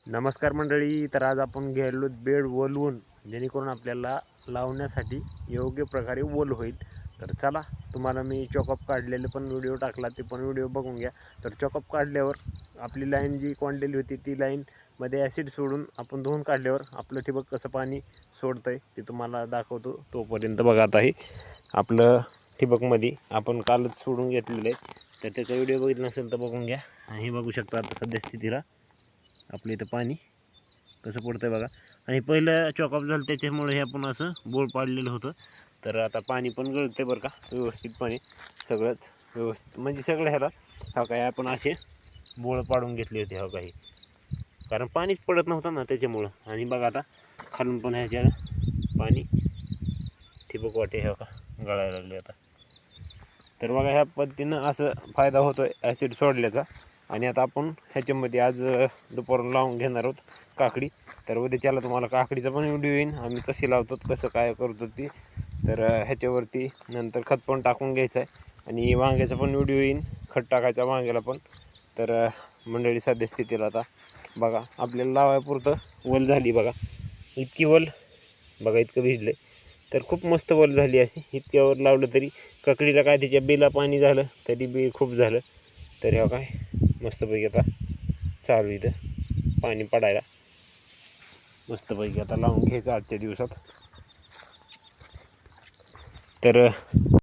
नमस्कार मंडळी. तर आज आपण गेलो बेड वलवून, जेणेकरून आपल्याला लावण्यासाठी योग्य प्रकारे वल होईल. तर चला, तुम्हाला मी चॉकअप काढलेले पण व्हिडिओ टाकला, ते पण व्हिडिओ बघून घ्या. तर चॉकअप काढल्यावर आपली लाईन जी कोंडलेली होती ती लाईनमध्ये ॲसिड सोडून आपण धुवून काढल्यावर आपलं ठिबक कसं पाणी सोडतं आहे ते तुम्हाला दाखवतो. तोपर्यंत बघा, आता हे आपलं ठिबकमध्ये आपण कालच सोडून घेतलेलं आहे. तर त्याचा व्हिडिओ बघितला नसेल तर बघून घ्या. हे बघू शकता आता सद्यस्थितीला आपल्या इथं पाणी कसं पडतं बघा. आणि पहिलं चॉकअप झालं त्याच्यामुळे हे आपण असं बोल पाडलेलं होतं. तर आता पाणी पण गळते बरं का, व्यवस्थितपणे सगळंच व्यवस्थित, म्हणजे सगळं ह्याला हा काय आपण असे बोळ पाडून घेतले होते हा काही, कारण पाणीच पडत नव्हतं ना त्याच्यामुळं. आणि बघा आता खालून पण ह्याच्या पाणी ठिबक वाटे हे का गळायला लागले आता. तर बघा, ह्या पद्धतीनं असं फायदा होतो आहे ॲसिड सोडल्याचा. आणि आता आपण ह्याच्यामध्ये आज दुपारून लावून घेणार आहोत काकडी. तर उद्याच्याला तुम्हाला काकडीचा पण व्हिडिओ येईन, आम्ही कशी लावतो कसं काय करतो ती. तर ह्याच्यावरती नंतर खत पण टाकून घ्यायचं आहे. आणि वांग्याचा पण व्हिडिओ येईन, खत टाकायचा वांग्याला पण. तर मंडळी, सध्या स्थितीला आता बघा आपल्याला लावायपुरतं वल झाली बघा, इतकी वल बघा, इतकं भिजलं. तर खूप मस्त वल झाली अशी. इतक्यावर लावलं तरी काकडीला काय त्याच्या बेला पाणी झालं तरी बी खूप झालं. तर ह्या काय मस्तपैकी आता चालू इथं पाणी पडायला. मस्तपैकी आता लावून घ्यायचं आजच्या दिवसात. तर